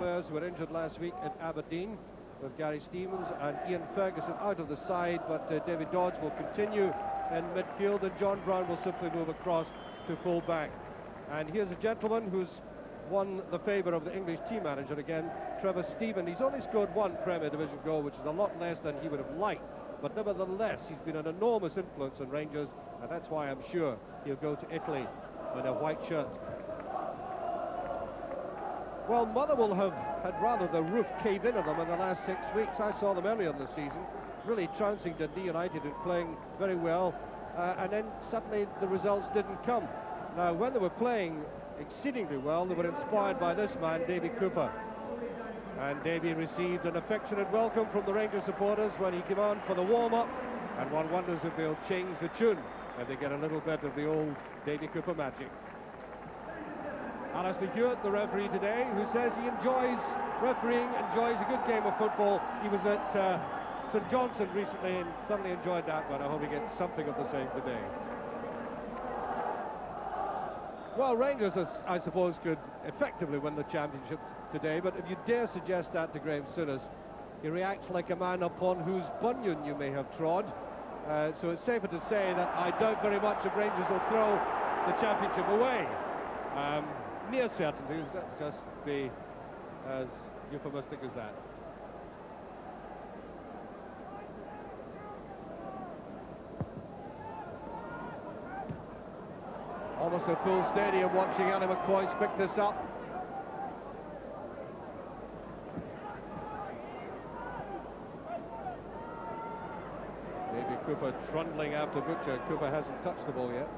players who were injured last week at Aberdeen, with Gary Stevens and Ian Ferguson out of the side, but David Dodds will continue in midfield, and John Brown will simply move across to full back. And here's a gentleman who's won the favour of the English team manager again, Trevor Stephen. He's only scored one Premier Division goal, which is a lot less than he would have liked, but nevertheless he's been an enormous influence on Rangers, and that's why I'm sure he'll go to Italy in a white shirt. Well, Motherwell have had rather the roof cave in on them in the last 6 weeks. I saw them earlier in the season, really trouncing Dundee United and playing very well, and then suddenly the results didn't come. Now, when they were playing exceedingly well, they were inspired by this man, Davy Cooper. And Davy received an affectionate welcome from the Rangers supporters when he came on for the warm-up, and one wonders if they'll change the tune and they get a little bit of the old Davy Cooper magic. Alistair Hewitt, the referee today, who says he enjoys refereeing, enjoys a good game of football. He was at St Johnstone recently and thoroughly enjoyed that one. I hope he gets something of the same today. Well, Rangers, I suppose, could effectively win the championship today, but if you dare suggest that to Graham Souness, he reacts like a man upon whose bunion you may have trod. So it's safer to say that I doubt very much if Rangers will throw the championship away. Near certainty, let's just be as euphemistic as that. Almost a full stadium watching Anna McCoy's pick this up. Maybe Cooper trundling after Butcher. Cooper hasn't touched the ball yet.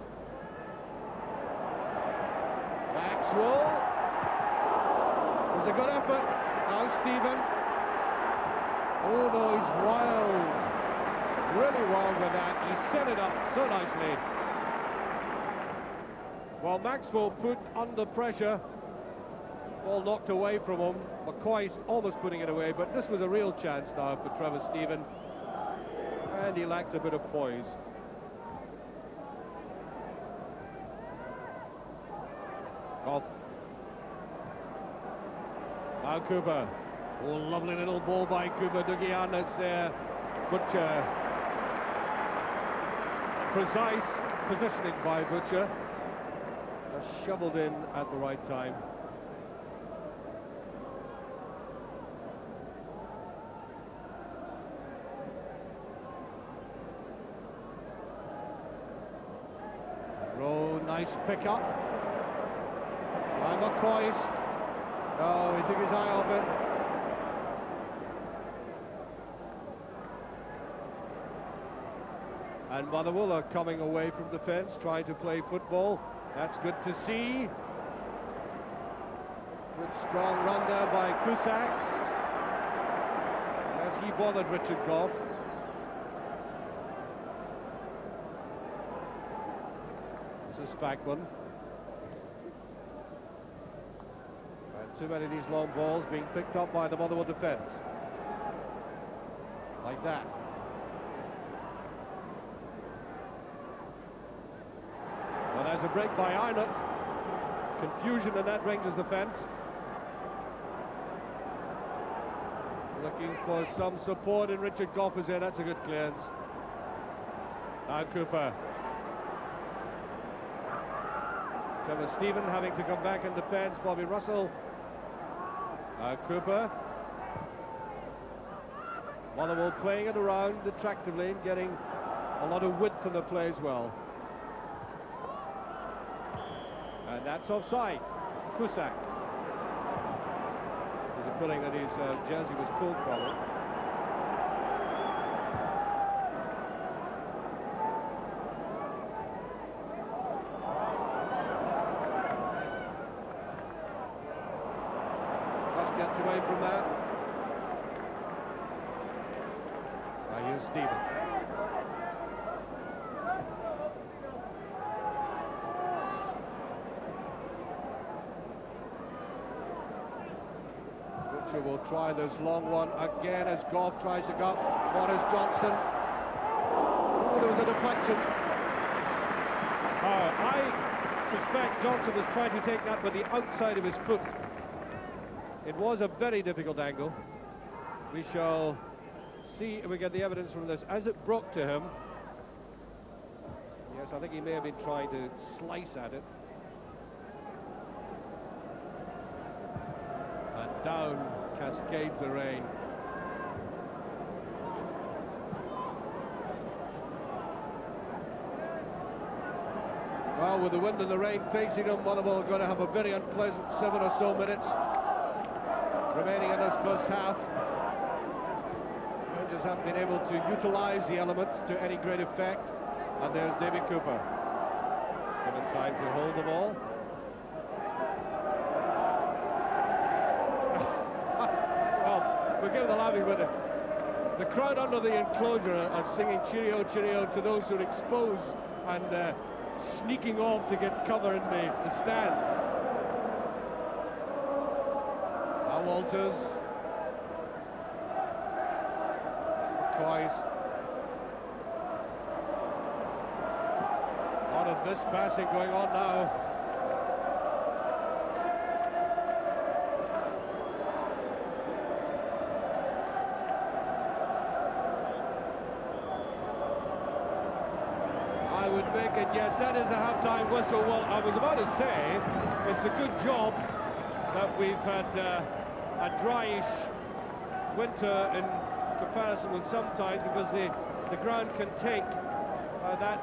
Maxwell. It was a good effort. Now Stephen. Oh no, he's wild. Really wild with that. He set it up so nicely. Well, Maxwell put under pressure. Ball knocked away from him. McCoy's almost putting it away, but this was a real chance now for Trevor Stephen. And he lacked a bit of poise. Goff. Now Cooper. Oh, lovely little ball by Cooper. Dugian, it's there. Butcher. Precise positioning by Butcher. Just shoveled in at the right time. Rowe, nice pick up. By McCoist. Oh, he took his eye off it. And Motherwell are coming away from defence, trying to play football. That's good to see. Good strong run there by Cusack. Yes, he bothered Richard Goff. This is Spackman. And too many of these long balls being picked up by the Motherwell defence. Like that. Well, there's a break by Arnott. Confusion in that Rangers defence. Looking for some support, and Richard Goff is there. That's a good clearance. Now Cooper. Trevor Stephen having to come back in defence. Bobby Russell. Now Cooper. Motherwell playing it around attractively and getting a lot of width in the play as well. And that's offside. Cusack. There's a feeling that his jersey was pulled from him. Just gets away from that. Now here's Stephen. Will try this long one again as Goff tries to go. What is Johnson? Oh, there was a deflection. I suspect Johnson was trying to take that with the outside of his foot. It was a very difficult angle. We shall see if we get the evidence from this. As it broke to him, yes, I think he may have been trying to slice at it. And down cascades the rain. Well, with the wind and the rain facing them, Motherwell are going to have a very unpleasant 7 or so minutes remaining in this first half. Rangers haven't been able to utilise the elements to any great effect. And there's Davy Cooper, given time to hold the ball. Well, forgive the laughing, but the crowd under the enclosure are singing cheerio, cheerio to those who are exposed and sneaking off to get cover in the stands. Now Walters. McCoy's. A lot of this passing going on now. I would make it, yes, that is the half-time whistle. Well, I was about to say, it's a good job that we've had a dryish winter in comparison with sometimes, because the ground can take that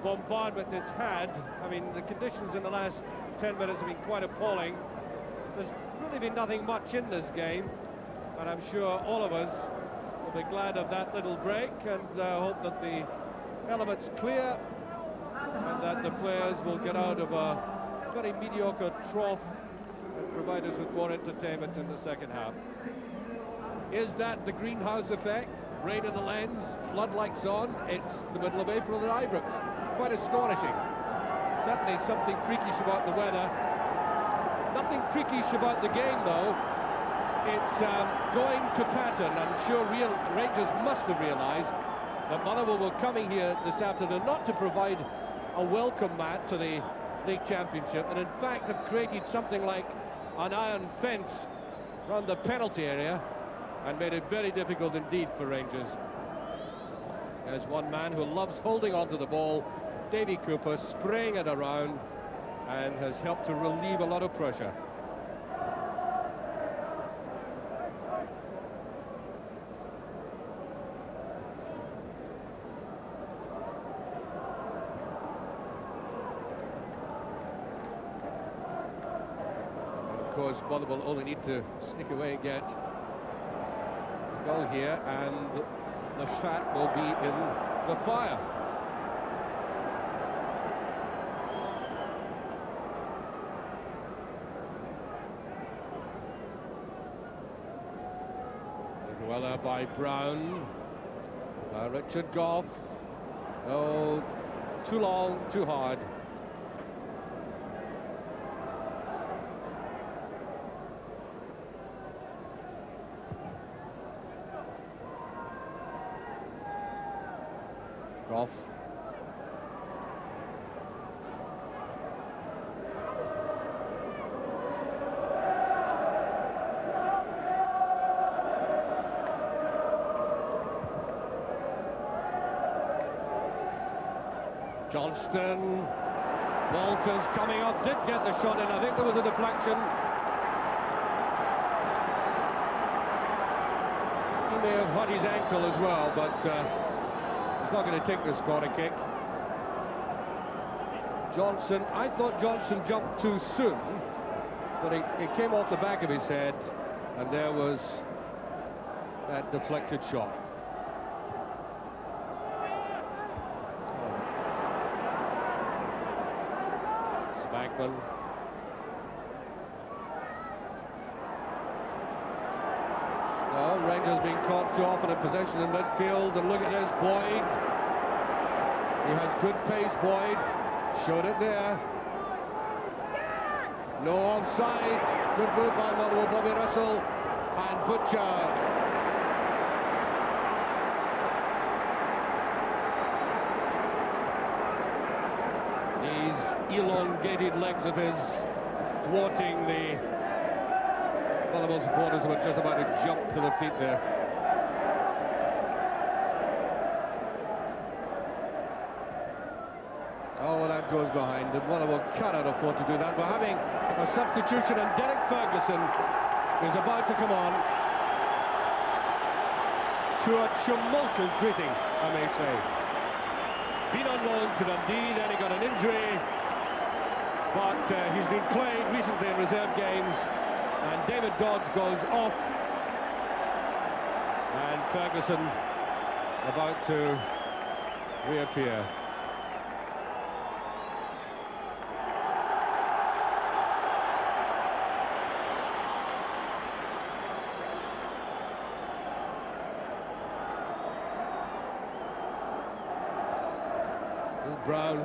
bombardment it's had. I mean, the conditions in the last 10 minutes have been quite appalling. There's really been nothing much in this game, and I'm sure all of us will be glad of that little break, and hope that the elements clear and that the players will get out of a very mediocre trough and provide us with more entertainment in the second half. Is that the greenhouse effect? Rain in the lens, floodlights on. It's the middle of April at Ibrox. Quite astonishing. Certainly something freakish about the weather. Nothing freakish about the game, though. It's going to pattern. I'm sure Rangers must have realised that Motherwell were coming here this afternoon not to provide a welcome mat to the League Championship, and in fact have created something like an iron fence around the penalty area and made it very difficult indeed for Rangers. There's one man who loves holding onto the ball, Davy Cooper, spraying it around, and has helped to relieve a lot of pressure. Of course, Motherwell only need to sneak away and get a goal here, and the fat will be in the fire. Well by Brown, Richard Goff. Oh, too long, too hard. Goff. Johnston. Walters coming up, did get the shot in. I think there was a deflection. He may have hurt his ankle as well, but he's not going to take this corner kick. Johnson, I thought Johnson jumped too soon, but it came off the back of his head, and there was that deflected shot. Spackman. Oh, Rangers being caught too often in possession in midfield, and look at this, Boyd. He has good pace, Boyd. Showed it there. No offside. Good move by Motherwell, Bobby Russell and Butcher. These elongated legs of his thwarting the Motherwell supporters were just about to jump to their feet there. Oh, that goes behind, and Motherwell cannot afford to do that. We're having a substitution, and Derek Ferguson is about to come on to a tumultuous greeting, I may say. Been on loan to Dundee, then he got an injury, but he's been played recently in reserve games, and David Dodds goes off, and Ferguson about to reappear. Brown.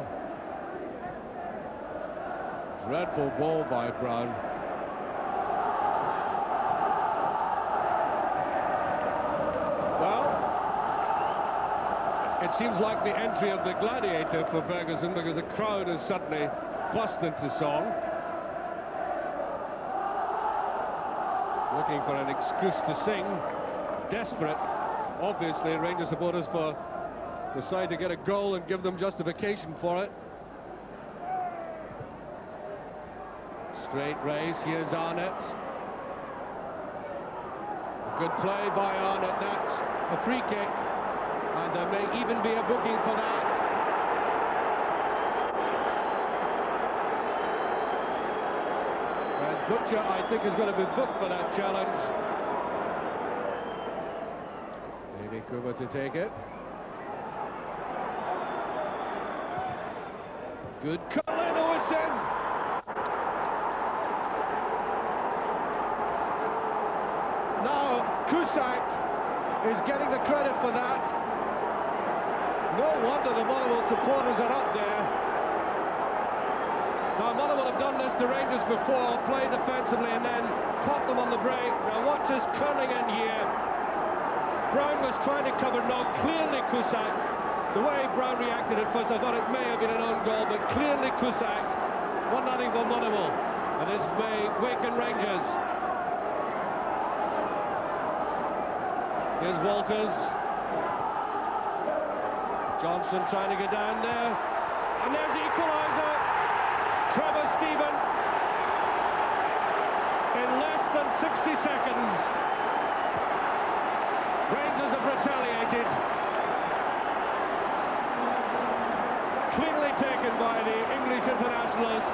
Dreadful ball by Brown. Well, it seems like the entry of the gladiator for Ferguson, because the crowd has suddenly burst into song, looking for an excuse to sing. Desperate, obviously, Rangers supporters for the side to get a goal and give them justification for it. Straight race, here's Arnott. Good play by Arnott, that's a free kick, and there may even be a booking for that. And Butcher, I think, is going to be booked for that challenge. Maybe Cooper to take it. Good Colin Owison! Now, Cusack is getting the credit for that. No wonder the Motherwell supporters are up there. Now, Motherwell have done this to Rangers before, played defensively and then caught them on the break. Now, watch this curling in here. Brown was trying to cover, no, clearly Cusack. The way Brown reacted at first, I thought it may have been an own goal, but clearly Cusack, 1-0 for Motherwell, and this may waken Rangers. Here's Walters. Johnson trying to get down there, and there's the equaliser. Trevor Stephen, in less than 60 seconds, Rangers have retaliated. Cleanly taken by the English internationals.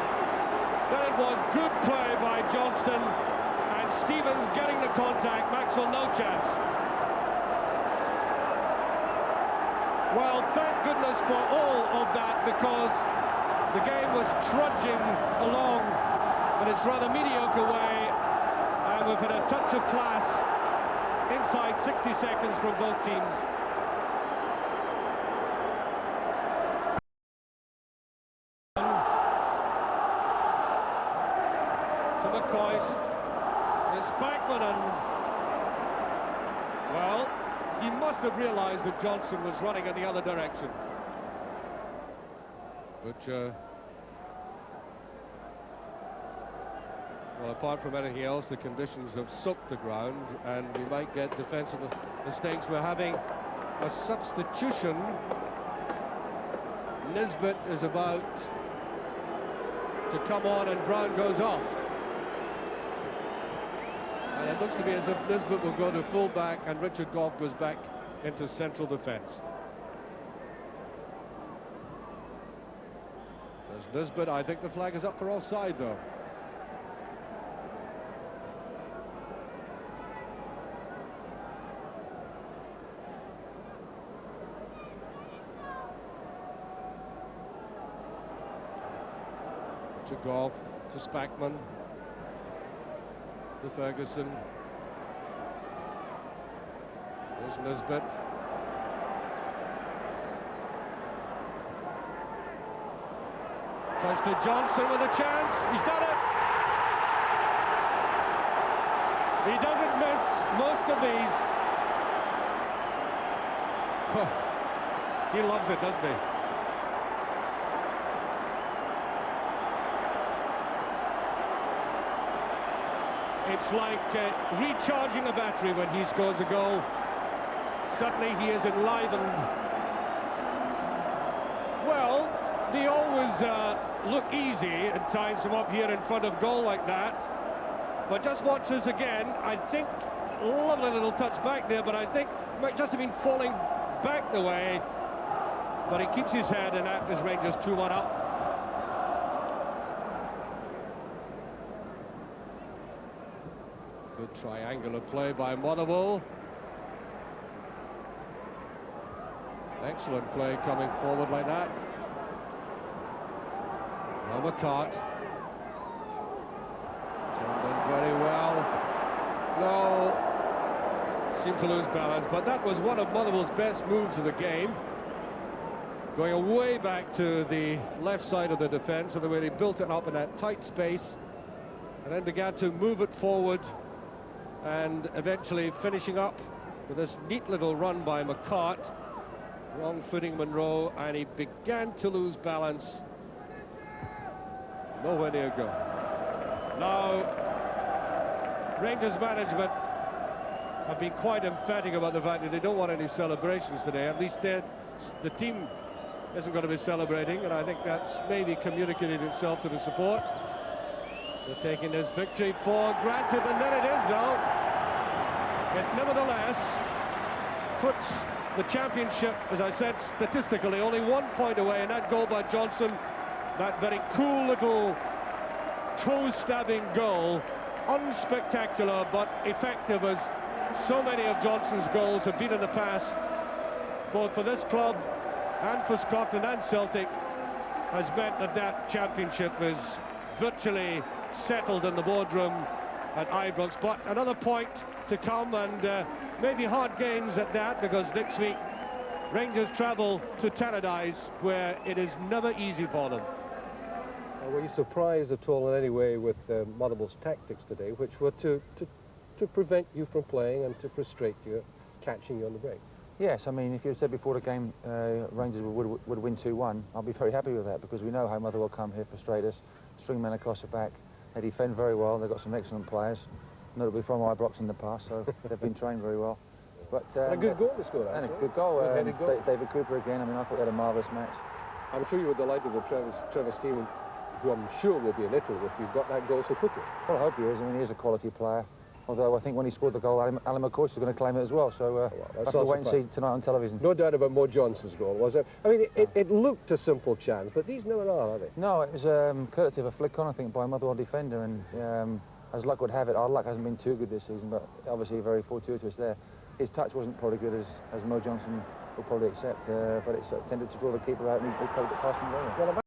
Then it was good play by Johnston, and Stevens getting the contact. Maxwell no chance. Well, thank goodness for all of that, because the game was trudging along in its rather mediocre way, and we've had a touch of class inside 60 seconds from both teams. He must have realised that Johnson was running in the other direction. But, well, apart from anything else, the conditions have soaked the ground, and we might get defensive mistakes. We're having a substitution. Nisbet is about to come on, and Brown goes off. And it looks to me as if Nisbet will go to full-back and Richard Gough goes back into central defence. There's Nisbet. I think the flag is up for offside, though. To Gough, to Spackman, to Ferguson. There's Nisbet. Touch to Johnson with a chance. He's done it. He doesn't miss most of these. He loves it, doesn't he? It's like recharging a battery when he scores a goal. Suddenly he is enlivened. Well, they always look easy at times from up here in front of goal like that. But just watch this again. I think, lovely little touch back there, but I think might just have been falling back the way. But he keeps his head, and that is Rangers 2-1 up. Good triangular play by Motherwell. Excellent play coming forward like that. Now McCart. Turned in very well. No. Seemed to lose balance, but that was one of Motherwell's best moves of the game. Going way back to the left side of the defence, and the way they built it up in that tight space, and then began to move it forward, and eventually finishing up with this neat little run by McCart. Wrong footing Monroe, and he began to lose balance. Nowhere near goal. Now, Rangers management have been quite emphatic about the fact that they don't want any celebrations today. At least the team isn't going to be celebrating, and I think that's maybe communicated itself to the support. They're taking this victory for granted, and then it is now. It nevertheless puts the championship, as I said, statistically only 1 point away, and that goal by Johnson, that very cool little toe-stabbing goal, unspectacular but effective, as so many of Johnson's goals have been in the past, both for this club and for Scotland and Celtic, has meant that that championship is virtually settled in the boardroom at Ibrox. But another point to come, and maybe hard games at that, because next week Rangers travel to Tannadice, where it is never easy for them. Were you surprised at all in any way with Motherwell's tactics today, which were to prevent you from playing and to frustrate you, catching you on the break? Yes, I mean, if you had said before the game Rangers would win 2-1, I'll be very happy with that, because we know how Motherwell come here, frustrate us, string men across the back. They defend very well, they've got some excellent players, notably from Ibrox in the past, so they've been trained very well. But a good goal to score, and a good goal. David Cooper again. I mean, I thought they had a marvellous match. I'm sure you were delighted with Trevor Steven, who I'm sure will be a little if you've got that goal so quickly. Well, I hope he is. I mean, he is a quality player. Although I think when he scored the goal, Alan McCourt is going to claim it as well. So we'll have to wait and see tonight on television. No doubt about Mo Johnson's goal, was it? I mean, it looked a simple chance, but these never are they? No, it was courtesy of a flick on, I think, by a Motherwell defender, and as luck would have it, our luck hasn't been too good this season, but obviously very fortuitous there. His touch wasn't probably good as Mo Johnson will probably accept, but it tended to draw the keeper out, and he played it past him very well.